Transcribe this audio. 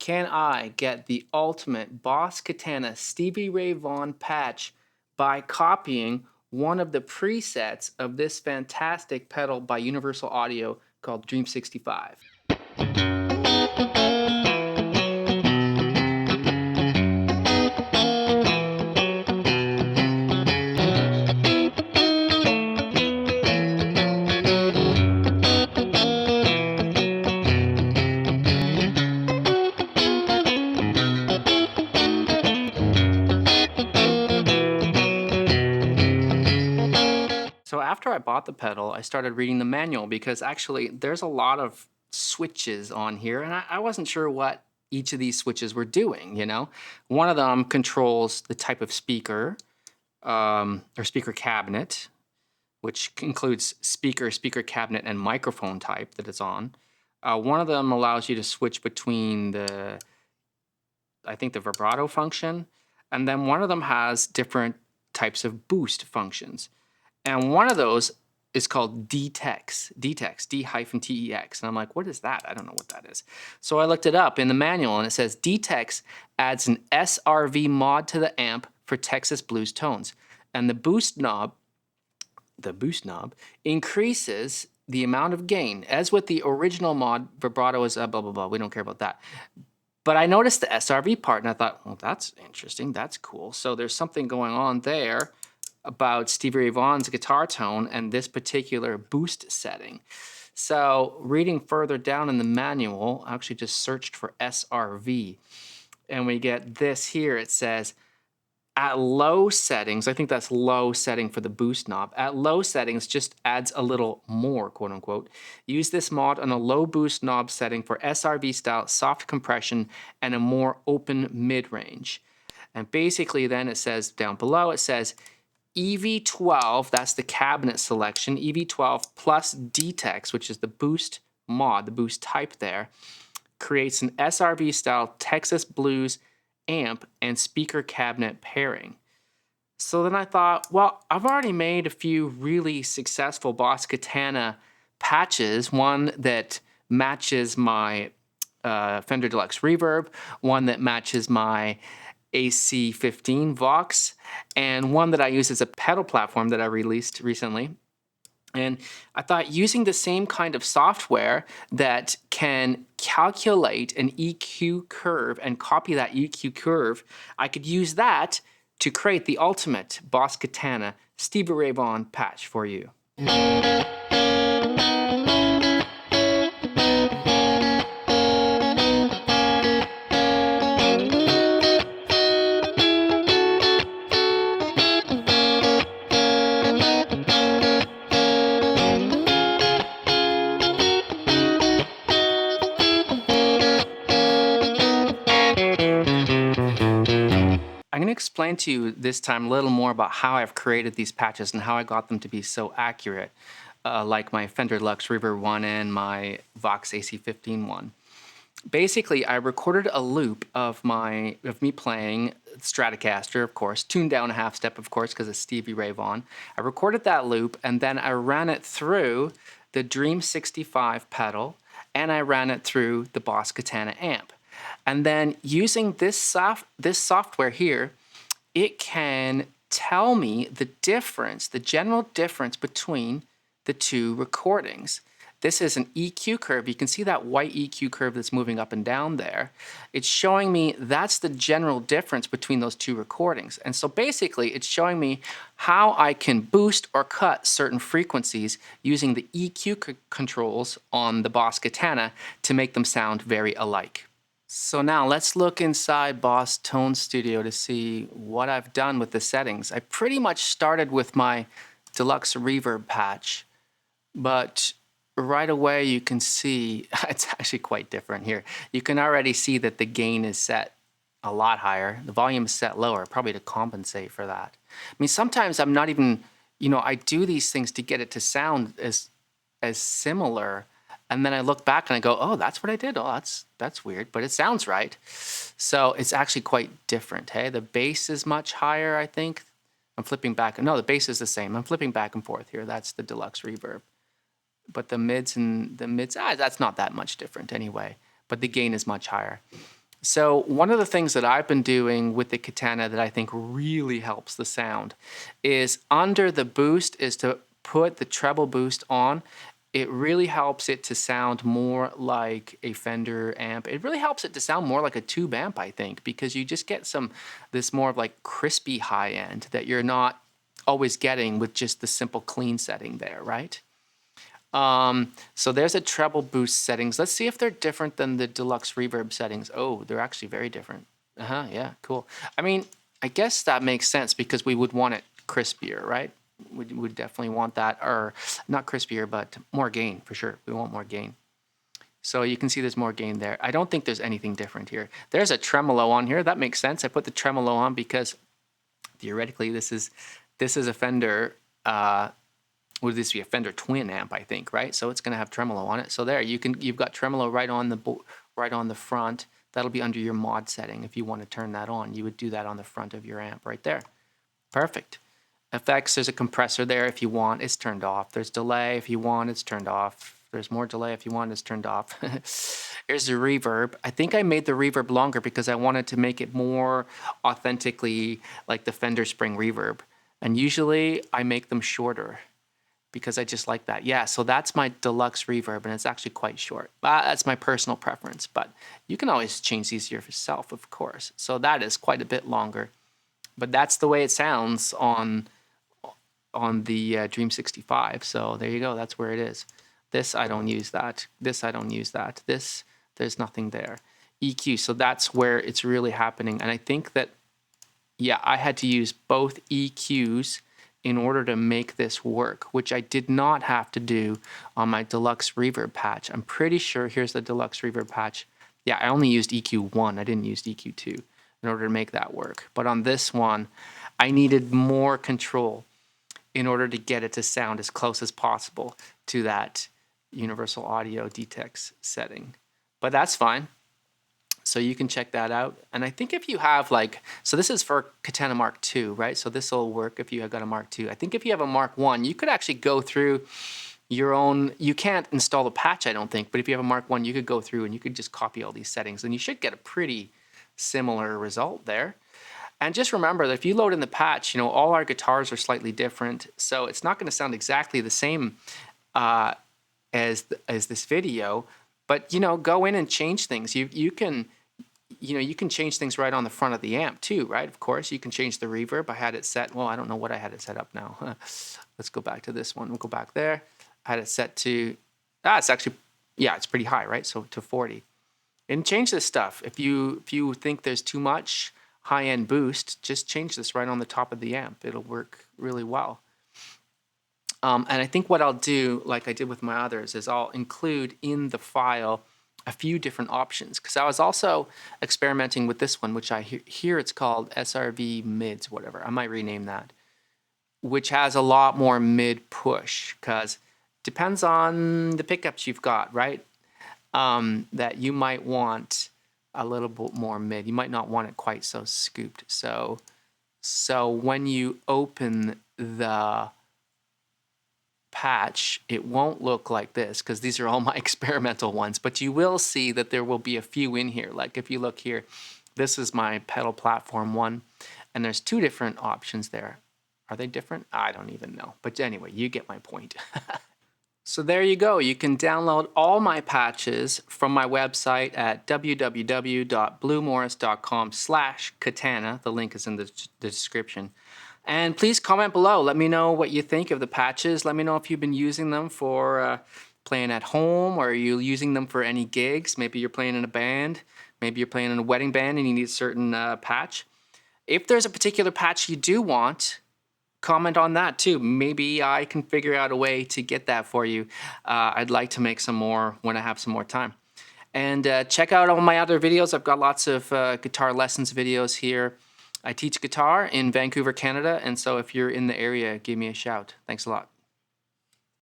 Can I get the ultimate Boss Katana Stevie Ray Vaughan patch by copying one of the presets of this fantastic pedal by Universal Audio called Dream 65? So after I bought the pedal, I started reading the manual because actually there's a lot of switches on here, and I wasn't sure what each of these switches were doing, you know? One of them controls the type of speaker or speaker cabinet, which includes speaker, speaker cabinet, and microphone type that it's on. One of them allows you to switch between I think the vibrato function, and then one of them has different types of boost functions. And one of those is called D-Tex, D-Tex. And I'm like, what is that? I don't know what that is. So I looked it up in the manual, and it says D-Tex adds an SRV mod to the amp for Texas blues tones. And the boost knob increases the amount of gain. As with the original mod, vibrato is blah, blah, blah. We don't care about that. But I noticed the SRV part, and I thought, well, that's interesting. That's cool. So there's something going on there about Stevie Ray Vaughan's guitar tone and this particular boost setting. So reading further down in the manual, I actually just searched for SRV, and we get this here. It says, at low settings, I think that's low setting for the boost knob. At low settings, just adds a little more, quote unquote. Use this mod on a low boost knob setting for SRV style soft compression and a more open mid-range. And basically then it says down below, it says EV12, that's the cabinet selection, EV12 plus D-Tex, which is the boost mod, the boost type there, creates an SRV style Texas blues amp and speaker cabinet pairing. So then I thought, well, I've already made a few really successful Boss Katana patches, one that matches my Fender Deluxe Reverb, one that matches my AC15 Vox, and one that I use as a pedal platform that I released recently. And I thought using the same kind of software that can calculate an EQ curve and copy that EQ curve, I could use that to create the ultimate Boss Katana Stevie Ray Vaughan patch for you. I'm going to explain to you this time a little more about how I've created these patches and how I got them to be so accurate, like my Fender Deluxe Reverb one and my Vox AC15 one. Basically, I recorded a loop of me playing Stratocaster, of course, tuned down a half step, of course, because it's Stevie Ray Vaughan. I recorded that loop, and then I ran it through the Dream 65 pedal, and I ran it through the Boss Katana amp. And then using this software here, it can tell me the difference, the general difference between the two recordings. This is an EQ curve. You can see that white EQ curve that's moving up and down there. It's showing me that's the general difference between those two recordings. And so basically, it's showing me how I can boost or cut certain frequencies using the EQ controls on the Boss Katana to make them sound very alike. So now let's look inside Boss Tone Studio to see what I've done with the settings. I pretty much started with my Deluxe Reverb patch, but right away you can see it's actually quite different here. You can already see that the gain is set a lot higher. The volume is set lower, probably to compensate for that. I mean, sometimes I'm not even, I do these things to get it to sound as similar. And then I look back and I go, oh, that's what I did. Oh, that's weird, but it sounds right. So it's actually quite different, hey? The bass is much higher, I think. I'm flipping back. No, the bass is the same. I'm flipping back and forth here. That's the Deluxe Reverb. But the mids, that's not that much different anyway. But the gain is much higher. So one of the things that I've been doing with the Katana that I think really helps the sound is under the boost is to put the treble boost on. It really helps it to sound more like a Fender amp. It really helps it to sound more like a tube amp, I think, because you just get this more of like crispy high end that you're not always getting with just the simple clean setting there, right? So there's a treble boost settings. Let's see if they're different than the deluxe reverb settings. Oh, they're actually very different. Yeah, cool. I mean, I guess that makes sense because we would want it crispier, right? We would definitely want that, or not crispier, but more gain for sure. We want more gain. So you can see there's more gain there. I don't think there's anything different here. There's a tremolo on here. That makes sense. I put the tremolo on because theoretically this is a Fender. Would this be a Fender twin amp? I think, right? So it's going to have tremolo on it. So there, you've got tremolo right on the front. That'll be under your mod setting. If you want to turn that on, you would do that on the front of your amp right there. Perfect. Effects, there's a compressor there if you want, it's turned off. There's delay if you want, it's turned off. There's more delay if you want, it's turned off. Here's the reverb. I think I made the reverb longer because I wanted to make it more authentically like the Fender Spring reverb. And usually I make them shorter because I just like that. Yeah, so that's my deluxe reverb, and it's actually quite short. That's my personal preference, but you can always change these yourself, of course. So that is quite a bit longer. But that's the way it sounds on the Dream 65. So there you go. That's where it is. This, I don't use that. This, I don't use that. This, there's nothing there. EQ, so that's where it's really happening. And I think that, yeah, I had to use both EQs in order to make this work, which I did not have to do on my deluxe reverb patch. I'm pretty sure, here's the deluxe reverb patch. Yeah, I only used EQ1. I didn't use EQ2 in order to make that work. But on this one, I needed more control in order to get it to sound as close as possible to that Universal Audio D-Tex setting. But that's fine. So you can check that out. And I think if you have so this is for Katana Mark II, right? So this will work if you have got a Mark II. I think if you have a Mark I, you could actually go through your own, you can't install a patch, I don't think, but if you have a Mark I, you could go through and you could just copy all these settings and you should get a pretty similar result there. And just remember that if you load in the patch, all our guitars are slightly different. So it's not going to sound exactly the same as this video, but, go in and change things. You can change things right on the front of the amp too, right? Of course, you can change the reverb. I had it set, well, I don't know what I had it set up now. Let's go back to this one. We'll go back there. I had it set to, it's actually, yeah, it's pretty high, right? So to 40. And change this stuff. If you think there's too much high-end boost, just change this right on the top of the amp. It'll work really well. And I think what I'll do, like I did with my others, is I'll include in the file a few different options, because I was also experimenting with this one, which I hear it's called SRV mids, whatever. I might rename that, which has a lot more mid push, because depends on the pickups you've got, right? That you might want a little bit more mid. You might not want it quite so scooped. So when you open the patch, it won't look like this because these are all my experimental ones, but you will see that there will be a few in here. Like if you look here, this is my pedal platform one, and there's two different options there. Are they different? I don't even know. But anyway, you get my point. So there you go. You can download all my patches from my website at www.bluemorris.com/katana. The link is in the description. And please comment below. Let me know what you think of the patches. Let me know if you've been using them for playing at home, or are you using them for any gigs? Maybe you're playing in a band. Maybe you're playing in a wedding band and you need a certain patch. If there's a particular patch you do want, comment on that too. Maybe I can figure out a way to get that for you. I'd like to make some more when I have some more time. And check out all my other videos. I've got lots of guitar lessons videos here. I teach guitar in Vancouver, Canada, and so if you're in the area, give me a shout. Thanks a lot.